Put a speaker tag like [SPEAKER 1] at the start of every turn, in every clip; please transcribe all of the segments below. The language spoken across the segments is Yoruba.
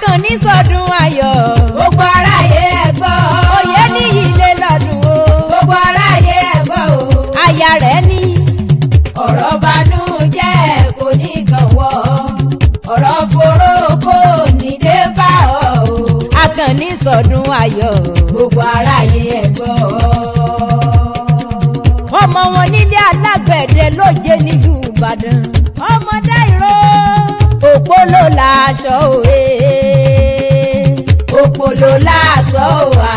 [SPEAKER 1] Àkànní sọdún ayọ̀ gbogbo aráyé ẹ gbọ́. Oyè níyì lé lọ́dún o gbogbo aráyé ẹ gbọ́ o. Aya rẹ̀ ní ọ̀rọ̀ banújẹ́ kò ní kàn wọ́, ọ̀rọ̀ foró kò ní dé bá ọ o. Àkànní sọdún ayọ̀ gbogbo aráyé ẹ gbọ́. Ọmọ wọn nílé alágbẹ̀dẹ lóje nílùú Ìbàdàn. Ọmọdé ìró òpólò láṣọ òwe, òpólò láṣọ òwà.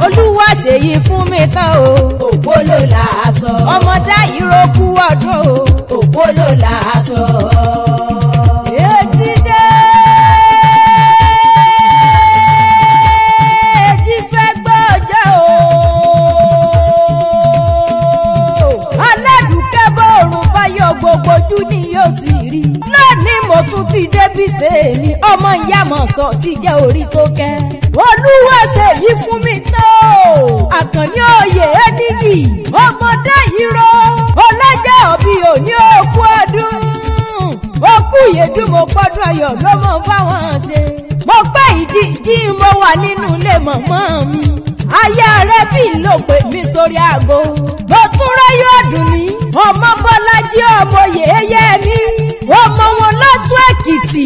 [SPEAKER 1] Olúwa ṣèyí fún mi tán o, òpólò láṣọ. Ọmọdé ìró kú ọdún o, òpólò láṣọ. Ojú ni yóò sì rí. Lónìí mo tún ti débi sèmi, ọmọ ìyá mọ̀ sọ ti jẹ́ orí tó kẹ́. Olúwa ṣèyí fún mi tó. Àkànní oyè níyì, ọmọdé ìró. Ọlọ́jọ́ òbí òní òkú ọdún. Òkú ìyèdú mo pọ́dún ayọ̀ ló mọ̀ báwọn ṣe. Mo pẹ́ ìdí mo wà nínú ilé mọ̀mọ́ mi. Aya rẹ̀ bí ló pè mí sórí aago. Mo tún ráyọ̀ ọdún ní. Ọmọ Bọ́lájí ọmọ yèyé mi. Ọmọ wọn lọ́tún Èkìtì.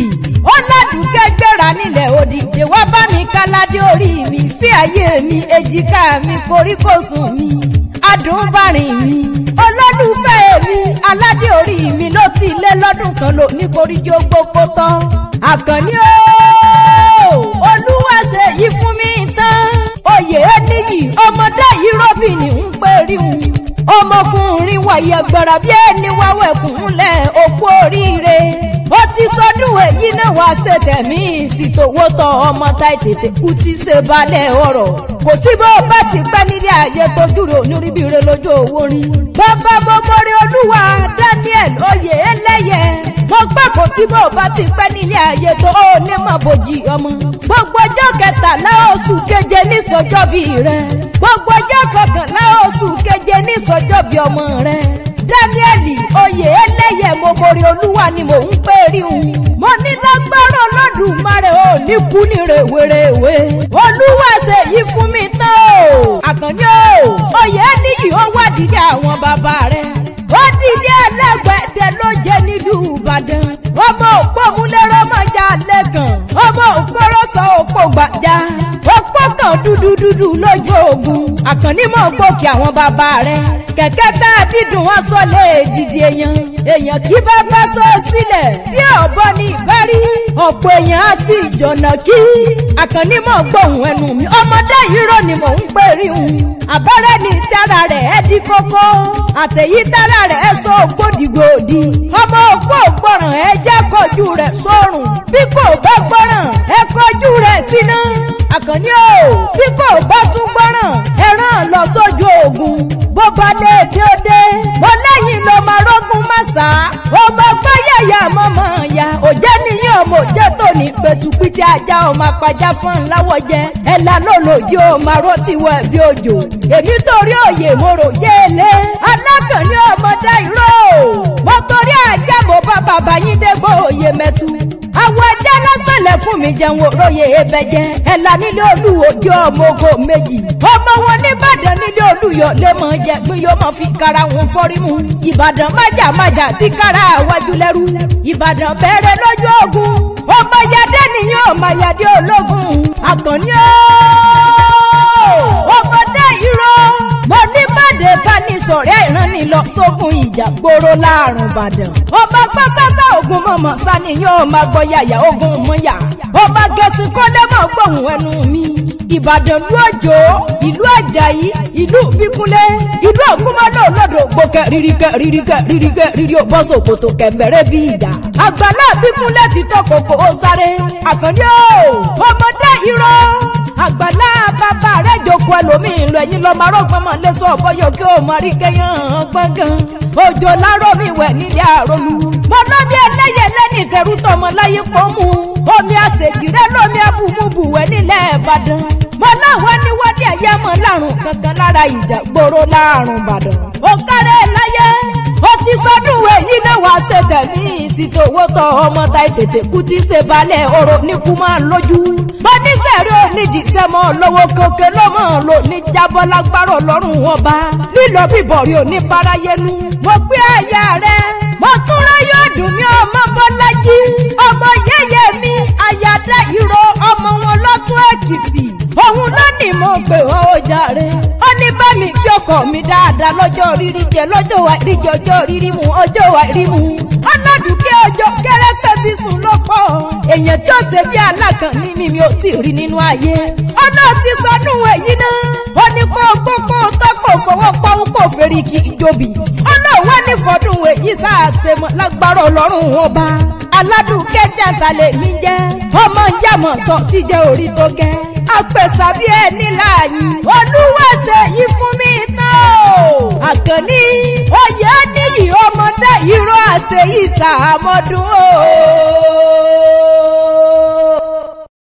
[SPEAKER 1] Ó ládùúgbẹ́ gbéra nílẹ̀ òdìdè wá bá mi káládé orí mi. Fí ayé mi, èjìká mi, koríkòsùn mi. Adùnbárìn mi. Olólùfẹ́ mi, aládé orí mi ló ti lé lọ́dún kan lò ní koríjó gbogbo tán. Àkànní ooo, Olúwa ṣèyí fún mi tán. Oyè níyì, ọmọdé yìí rọ́bìnì ń pè rí un. Ọmọkùnrin wàyí ẹgbẹ̀rẹ̀ bí ẹni wá wẹ̀kúnlẹ̀ òkú oríire. Ó ti sọdún èyí náà wá ṣe tẹ̀mí ìsìtòwó tọ ọmọ ta ètètè kú ti ṣe balẹ̀ ọ̀rọ̀. Kò sí bó bá ti pẹ́ nílé ayé tójú rò níríbire lójú owó rí. Bàbá mọ́mọ́rí Olúwa Daniel oyè ẹlẹ́yẹ. Mo gbọ́ kò sí bó bá ti pẹ́ nílé ayé tó ó ní mọ̀ bòjì ọmọ. Gbogbo ọjọ́ kẹtàlá oṣù keje ní sọjọ́bí rẹ̀. Gbogbo ọjọ́ kọkànlá oṣù keje ní sọjọ́bí ọmọ rẹ̀. Daniel oyè ẹlẹ́yẹ mọ́mọ́rí Olúwa ni mò ń pè rí un. Mo ní lágbára Olódùmarè ò ní kú ní rèwerèwe. Olúwa ṣèyí fún mi tán o. Àkànní o, oyè níyì ó wà dídé àwọn bàbá rẹ̀. Ó dídé alágbẹ̀dẹ ló jẹ́ nílùú Ìbàdàn. Ọmọ opomulero mọ̀já lẹ́gàn. Ọmọ òpóròsọ òpó gbàjá. Òpó kan dúdú lójú ogun. Àkànní mọ̀ gbòkè àwọn bàbá rẹ̀. Kẹ̀kẹ́ tá a dídùn wọn sọ lé dìde èèyàn. Èèyàn kí bàbá sọ sílẹ̀ bí ọ̀bọ ní ìbárí. Ọ̀pọ̀ èèyàn á sì jọ̀nà kí. Àkànní mọ̀ gbóhùn ẹnu mi. Ọmọdé yìí rò ni mò ń pè rí un. Àbẹ́rẹ́ ni tára rẹ̀ ẹ́ di kókó. Àtẹ̀yí tára rẹ̀ ẹ́ sọ gbòdìgbòdì. Ọmọ òpó gbọ́ràn ẹ jẹ́ kọjú rẹ̀ sórùn. Bí kò bá gbọ́ràn ẹ kọjú rẹ̀ síná. Àkànní o, bí kò bá tún gbọ́ràn ẹ rán lọ sójú ogun. Bó bá lé dédé, mo lẹ́yìn ló máa rógún màsà. Ọmọ gbọ́yẹ̀yà mọ́mọ́ ya, òjẹ́ níyàn ọmọ òjẹ́ tó ní pẹ̀tùpìtì ajá ọmọ apajá fún ńláwọ̀ jẹ. Ẹ̀là lòlòjì ọmọ arótìwọ̀ ẹ̀bí òjò. Èmi torí òye mo rò jẹ́lé. Alákànní ọmọdé ìró. Mo torí ajá mo bá bàbá yín dégbò òye mẹ́tu. Àwọn ajá lásán lẹ̀ fún mi jẹun òróye ebẹ̀jẹ́. Ẹ̀là nílé olúwojú ọmọ ogo méjì. Ọmọ wọn nìbàdàn nílé olúyọ̀ lé mọ̀ jẹ̀gbìn yóò mọ̀ fi kára wọn fọ́rí mu. Ìbàdàn májàmájà tí kára àwájú lẹ́rú. Ìbàdàn bẹ̀rẹ̀ lójú ogun. Ọmọ yadé nìyẹn ọmọ yadé ológun. Àkànní ooo, ọmọdé ìró. Mo ní bàdé bá ní sọ̀rẹ́ ìrànlọ́ sógun ìjà gbòòrò láàrùn Ìbàdàn. Ọba pátátá ogun mọ̀mọ́ saniyan ọmọ gbọ́yàyà ogun mọ́yà. Ọba gẹ̀ẹ́sì kọ́lé mọ̀ gbóhùn ẹnu mi. Ìbàdàn lú òjò, ìlú Àjàyí, ìlú Bíkúnlé, ìlú Ògúnmọ́lá olódò gbòkè rírí òbọ́sọ̀ kòtò kẹ̀mbẹ̀rẹ̀ bí ìjà. Àgbàlá Bíkúnlé ti tọ́ kòkó ó sáré. Àkànní o, ọmọdé ìró. Àgbàlá bàbá rẹ̀ jókòó ẹlòmíín lọ ẹ̀yìn lọ́mọ arọ́gbọ́n mọ̀ lé sọ ọ̀bọ̀yọ̀ kí o mọ̀ rí kẹ́yàn gbọ̀ngàn. Òjò láró mi wẹ̀ nílé àròlù. Mo lọ́dí ẹlẹ́yẹ lẹ́ni ìkẹrù tọmọ láyé pọ̀ mú. Omi àṣèjìrẹ́ lómi abúmúbù wẹ̀ nílẹ̀ Ìbàdàn. Mo láwọn ní wọ́n dí ẹ̀yẹ mọ̀ lárùn kankan lára ìjà gbòòrò láàrùn Ìbàdàn. Ó kárẹ̀ láyé, ó ti sọdún èyí yìí náà wá ṣe tẹ̀mí ìsìtòwó tọ ọmọ ta ètètè kú tí ṣe balẹ̀ ọ̀rọ̀ ní kú máa lójú. bọ́nísẹ̀rẹ̀ onídìí sẹ́mọ́ lọ́wọ́ kókè lọ́mọ lò ní jábọ́ lágbára ọlọ́run ọba. lílọ bíbọ̀ rí òní parayélu. mo gbé àyà rẹ̀ mo tún ráyọ̀ dùn mí ọmọ Bọ́lájí. ọmọ yẹ́yẹ́ mi àyàdá ìró ọmọ wọn lọ́tún Èkìtì. òun ló ní mo pè ó jàre. ó ní bá mi kí ọkọ mi dáadáa lọ́jọ́ rírí jẹ lọ́jọ́ àìríjẹ ọjọ́ rírí mu ọjọ́ àìrímu. ọlọ́dúnkẹ́ ọjọ́ kẹ́rẹ́pẹ́ bí sùn lọ́pọ̀. èèyàn tí ó ṣe bí alákan ní mímí ò tí ì rí nínú ayé. ọlọ́ọ̀tí sọdún èyí náà. ó ní kó gbogbo tọ́kọ̀ fọwọ́ pawọ́ kò fèrè kí ìjòbí. ọlọ́wọ́ ní fọdún èyí sáàsẹ̀ mọ́ lágbára ọlọ́run ọba. aládùúkẹ́ jàǹtàlẹ̀ mi jẹ́. ọmọ yàmọ̀ sọ ti jẹ́ orí tó kẹ́. apẹ̀sà bí ẹni láàyè. olúwa ṣe yí fún mi tán o. àkànní oyè níyì ọmọdé ìró àṣeyí sàmọ́dún o.